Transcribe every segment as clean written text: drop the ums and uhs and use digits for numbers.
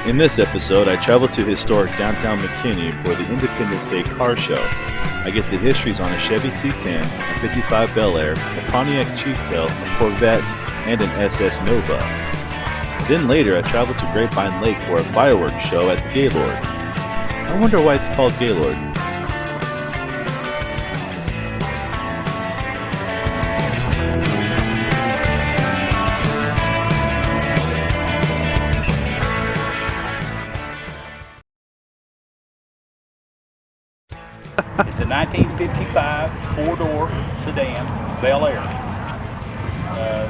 In this episode, I travel to historic downtown McKinney for the Independence Day Car Show. I get the histories on a Chevy C10, a 55 Bel Air, a Pontiac Chieftail, a Corvette, and an SS Nova. Then later, I travel to Grapevine Lake for a fireworks show at the Gaylord. I wonder why it's called Gaylord. It's a 1955 four-door sedan, Bel Air.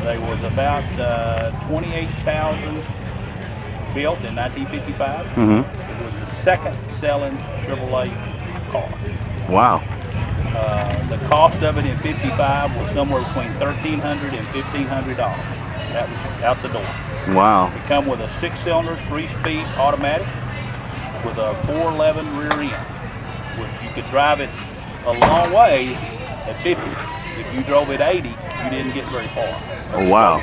There was about 28,000 built in 1955. It was the second-selling Chevrolet car. Wow. The cost of it in '55 was somewhere between $1,300 and $1,500. That was out the door. Wow. It come with a six-cylinder, three-speed automatic with a 411 rear end, which you could drive it a long ways at 50. If you drove it 80, you didn't get very far. Oh, wow.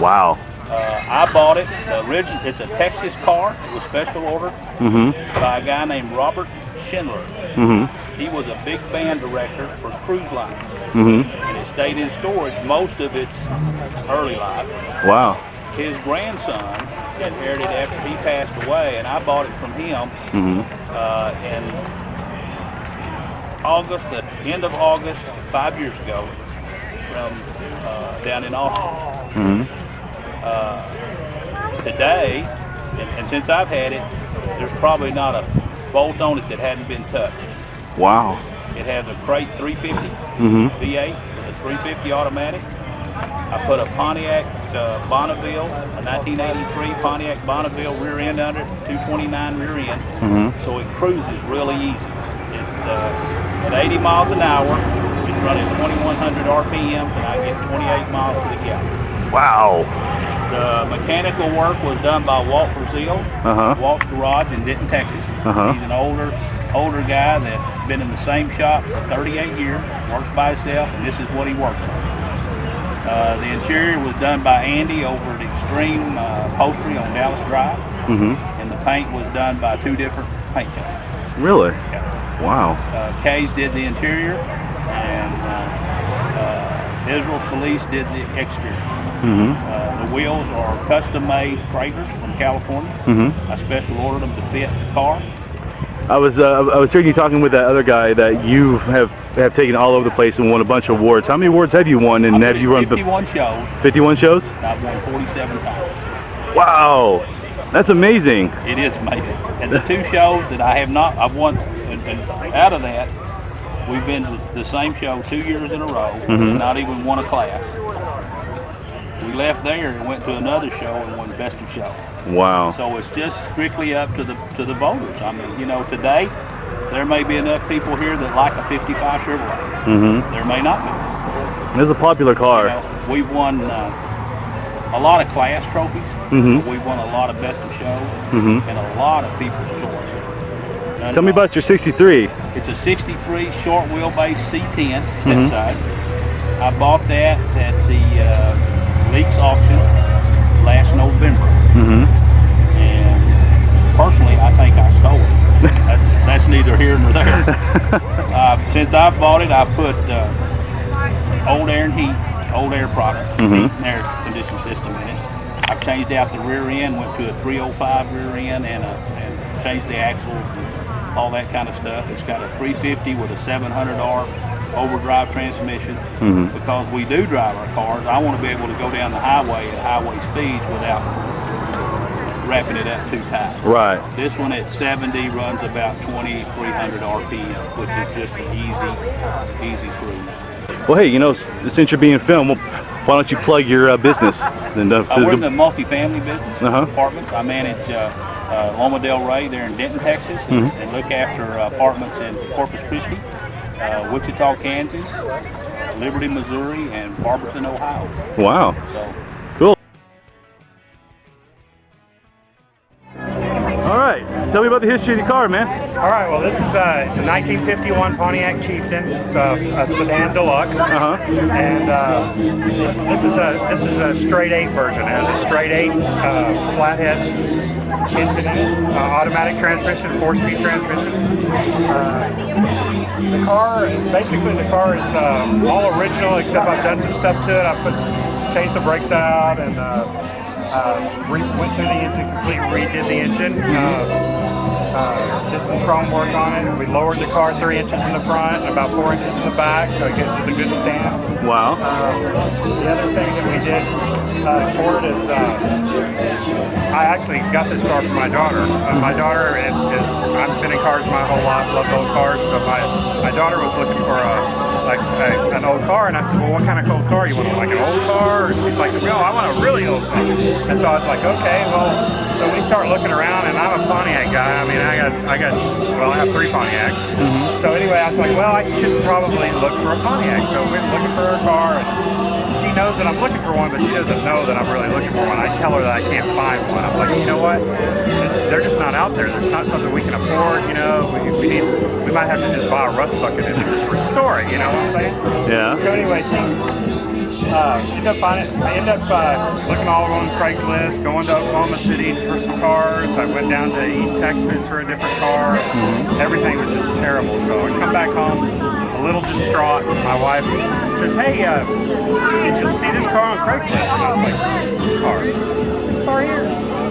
Wow. I bought it. It's a Texas car. It was special ordered by a guy named Robert Schindler. He was a big band director for cruise lines, and it stayed in storage most of its early life. Wow. His grandson inherited it after he passed away, and I bought it from him in August, the end of August, 5 years ago, from down in Austin. Today, and since I've had it, there's probably not a bolt on it that hadn't been touched. Wow. It has a crate 350 V8 with a 350 automatic. I put a Pontiac Bonneville, a 1983 Pontiac Bonneville rear end under it, 229 rear end, so it cruises really easy. At 80 miles an hour, it's running 2,100 RPMs, and I get 28 miles to the gallon. Wow. The mechanical work was done by Walt Brazil, Walt's Garage in Denton, Texas. He's an older guy that's been in the same shop for 38 years, works by himself, and this is what he works on. The interior was done by Andy over at Extreme Upholstery on Dallas Drive, and the paint was done by two different paint companies. Really? Yeah. Wow. Kay's did the interior, and Israel Solis did the exterior. The wheels are custom-made Kraters from California. I special ordered them to fit the car. I was hearing you talking with that other guy that you have taken all over the place and won a bunch of awards. How many awards have you won? And have you run 51 shows. 51 shows? I've won 47 times. Wow, that's amazing. It is amazing. And the two shows that I've won, and out of that, we've been to the same show 2 years in a row, and not even won a class. We left there and went to another show and won Best of Show. Wow. So it's just strictly up to the voters. I mean, you know, today there may be enough people here that like a 55 Chevrolet. There may not be. It's a popular car. You know, we've won a lot of class trophies. We've won a lot of Best of Show and a lot of People's Choice. Tell me about your 63. It's a 63 short wheelbase C10 step side. I bought that at the Leaks auction last November. And personally, I think I stole it. That's neither here nor there. Since I bought it, I put old air and heat, old air products, heat and air conditioning system in it. I've changed out the rear end, went to a 305 rear end, and changed the axles and all that kind of stuff. It's got a 350 with a 700R overdrive transmission. Because we do drive our cars, I want to be able to go down the highway at highway speeds without wrapping it up too tight. Right. This one at 70 runs about 2,300 RPM, which is just an easy cruise. Well, hey, you know, since you're being filmed, why don't you plug your business? We're in the multifamily business, apartments. I manage Loma Del Rey there in Denton, Texas, and look after apartments in Corpus Christi. Wichita, Kansas, Liberty, Missouri, and Barberton, Ohio. Wow. So, Cool. All right. Tell me about the history of the car, man. All right, well, this is it's a 1951 Pontiac Chieftain. It's a sedan deluxe, and this is a straight 8 version. It has a straight 8 flathead engine in it, automatic transmission, 4-speed transmission. The car is all original, except I've done some stuff to it. Changed the brakes out and went through the engine, completely redid the engine. Did some chrome work on it. We lowered the car 3 inches in the front and about 4 inches in the back, so it gives it a good stand. Wow. The other thing that we did for it is I actually got this car for my daughter. My daughter I've been in cars my whole life, loved old cars, so my daughter was looking for an old car, and I said, well, what kind of old car you want? Like an old car? And she's like, no, I want a really old thing. And so I was like, okay, well, so we start looking around, and I'm a Pontiac guy. I mean, I have 3 Pontiacs. So anyway, I was like, well, I should probably look for a Pontiac. So we're looking for a car, and she knows that I'm looking for one, but she doesn't know that I'm really looking for one. I tell her that I can't find one. I'm like, you know what? They're just not out there. There's not something we can afford, you know. We might have to just buy a rust bucket and just restore it, you know what I'm saying? Yeah. So anyway, ended up finding it. I ended up looking all on Craigslist, going to Oklahoma City for some cars. I went down to East Texas for a different car. Everything was just terrible. So I come back home a little distraught. My wife says, hey, did you see this car on Craigslist? And I was like, what car? This car here.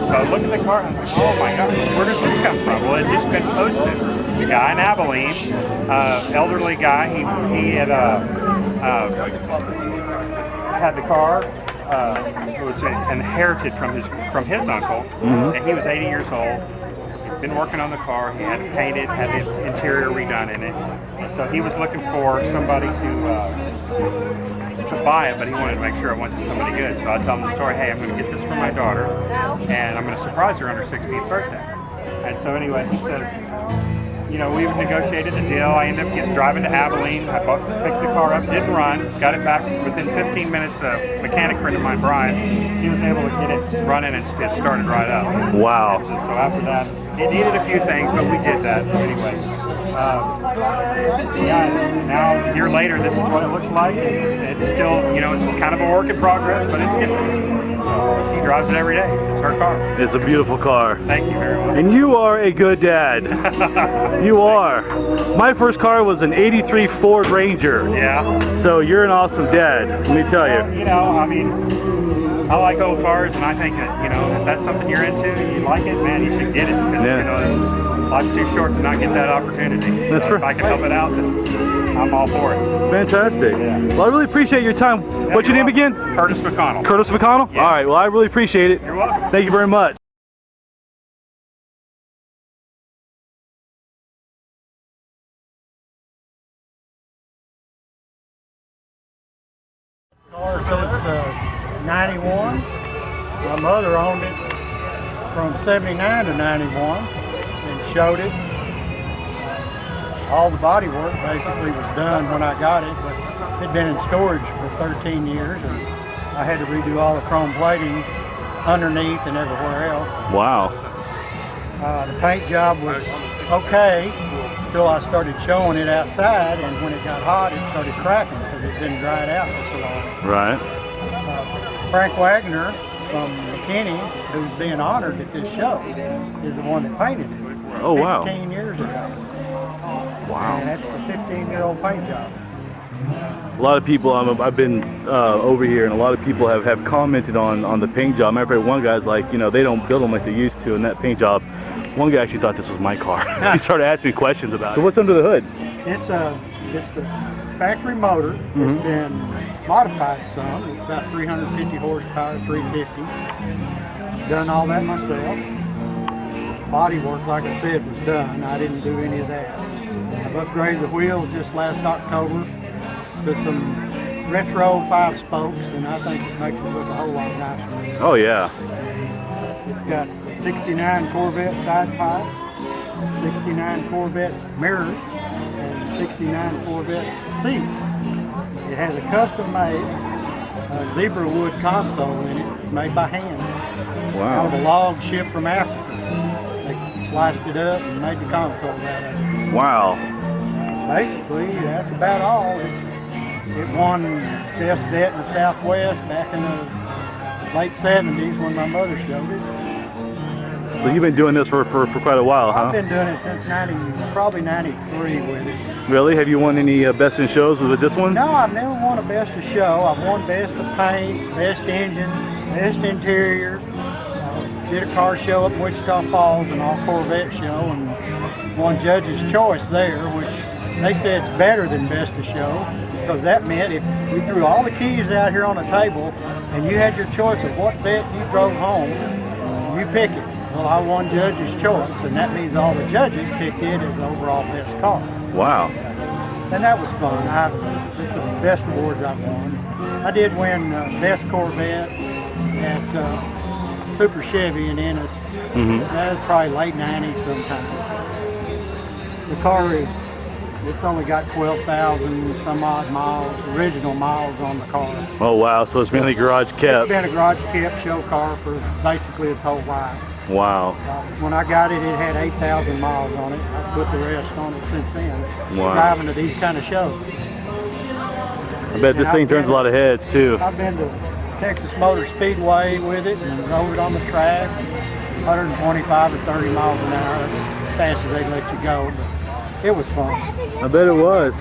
So I was looking at the car and I was like, oh my God, where did this come from? Well, it had just been posted. The guy in Abilene, elderly guy, he had had the car. It was inherited from his uncle, and he was 80 years old. He'd been working on the car. He had it painted, had the interior redone in it. So he was looking for somebody to buy it, but he wanted to make sure it went to somebody good. So I tell him the story. Hey, I'm going to get this for my daughter, and I'm going to surprise her on her 16th birthday. And so anyway, he says, you know, we negotiated a deal. I ended up driving to Abilene. I picked the car up, didn't run, got it back within 15 minutes. A mechanic friend of mine, Brian, he was able to get it running and it started right up. Wow. So after that, it needed a few things, but we did that. So anyway, now a year later, this is what it looks like. It's still, you know, it's kind of a work in progress, but it's getting there. She drives it every day. It's her car. It's a beautiful car. Thank you very much. And you are a good dad. You are. My first car was an '83 Ford Ranger. Yeah. So you're an awesome dad, let me tell you. You know, I mean, I like old cars, and I think that, you know, if that's something you're into, you like it, man, you should get it. Because, you know, life's too short to not get that opportunity. That's so if I can help it out, then I'm all for it. Fantastic. Yeah. Well, I really appreciate your time. Yeah, What's your name welcome. again? Curtis McConnell. Curtis McConnell? Yeah. All right, well, I really appreciate it. You're welcome. Thank you very much. Car since 91. My mother owned it from 79 to 91 and showed it. All the body work basically was done when I got it, but it had been in storage for 13 years, and I had to redo all the chrome plating underneath and everywhere else. Wow. The paint job was okay until I started showing it outside, and when it got hot, it started cracking because it didn't dry it out for so long. Right. Frank Wagner from McKinney, who's being honored at this show, is the one that painted it. Oh, wow. 15 years ago. Wow. And that's a 15-year-old paint job. A lot of people, I've been over here, and a lot of people have commented on the paint job. Matter of fact, one guy's like, you know, they don't build them like they used to, and that paint job, one guy actually thought this was my car. He started asking me questions about it. So what's under the hood? It's the factory motor. It's been modified some. It's about 350 horsepower, 350. Done all that myself. Body work, like I said, was done. I didn't do any of that. I've upgraded the wheels just last October to some retro 5-spokes, and I think it makes it look a whole lot nicer. Oh, yeah. It's got 69 Corvette side pipes, 69 Corvette mirrors, and '69 Corvette seats. It has a custom-made zebra wood console in it. It's made by hand. Out of a log shipped from Africa. They sliced it up and made the console out of it. Wow. Basically, that's about all. It won Best Vet in the Southwest back in the late 70s when my mother showed it. So you've been doing this for quite a while, huh? I've been doing it since probably 93 with it. Really? Have you won any Best in Shows with this one? No, I've never won a Best of Show. I've won Best of Paint, Best Engine, Best Interior. Did a car show up in Wichita Falls, an all Corvette show, and won Judge's Choice there, which they said it's better than Best of Show, because that meant if we threw all the keys out here on the table and you had your choice of what vet you drove home, you pick it. Well, I won Judge's Choice, and that means all the judges picked it as the overall best car. Wow. And that was fun. It's the best awards I've won. I did win Best Corvette at Super Chevy in Ennis. That was probably late 90s sometime. The car it's only got 12,000 some odd miles, original miles on the car. Oh wow, so it's mainly garage It's kept. been a garage kept show car for basically its whole life. Wow. When I got it, it had 8,000 miles on it. I put the rest on it since then. Wow. Driving to these kind of shows. I bet this thing turns a lot of heads too. I've been to Texas Motor Speedway with it and rode it on the track, 125 or 30 miles an hour, as fast as they let you go. But it was fun. I bet it was.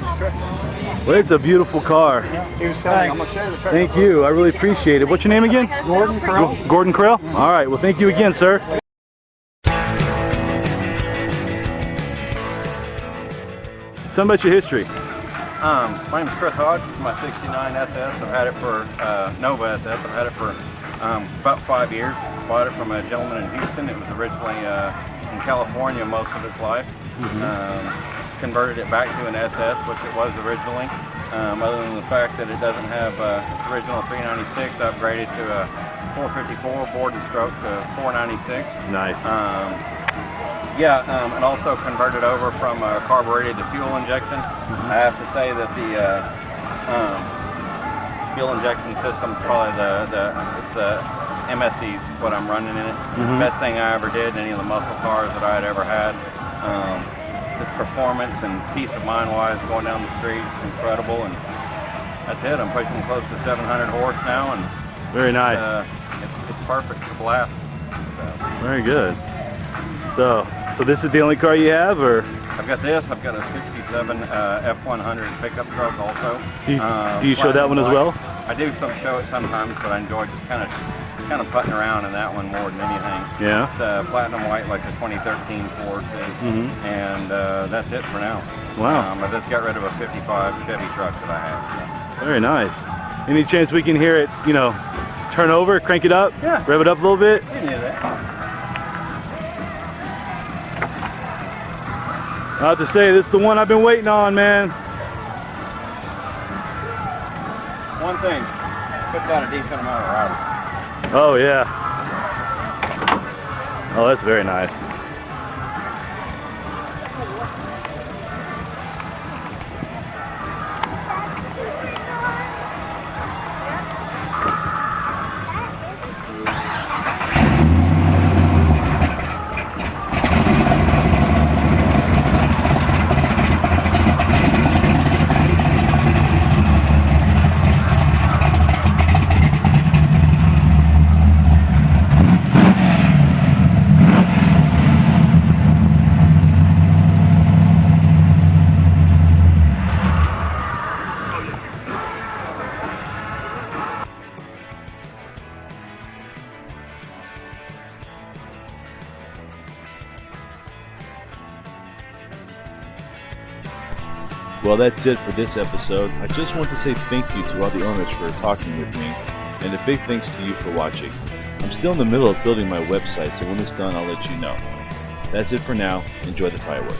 Well, it's a beautiful car. Thank you. I really appreciate it. What's your name again? Gordon Crow. Gordon Krill? All right. Well, thank you again, sir. Tell me about your history. My name is Chris Hodge. This is my 69 SS. I've had it for Nova SS. I've had it for about 5 years. Bought it from a gentleman in Houston. It was originally in California most of its life. Converted it back to an SS, which it was originally. Other than the fact that it doesn't have its original 396, upgraded to a 454 board and stroke to 496. Nice. And also converted over from carbureted to fuel injection. I have to say that the fuel injection system is probably it's MSD is what I'm running in it. Best thing I ever did in any of the muscle cars that I had ever had. Just performance and peace of mind wise going down the street, it's incredible, and that's it. I'm pushing close to 700 horse now, and Very nice. It's perfect. It's a blast. So. Very good. So this is the only car you have, or? I've got this. I've got a '67 F100 pickup truck also. Do you show that one as well? I do show it sometimes, but I enjoy just kind of putting around in that one more than anything. Yeah. It's platinum white like the 2013 Ford is, and that's it for now. Wow. But that's got rid of a '55 Chevy truck that I have. Very nice. Any chance we can hear it, turn over, crank it up? Yeah. Rev it up a little bit? You can hear that. I have to say, this is the one I've been waiting on, man. One thing, puts out a decent amount of rowdy. Oh, yeah. Oh, that's very nice. Well, that's it for this episode. I just want to say thank you to all the owners for talking with me, and a big thanks to you for watching. I'm still in the middle of building my website, so when it's done, I'll let you know. That's it for now. Enjoy the fireworks.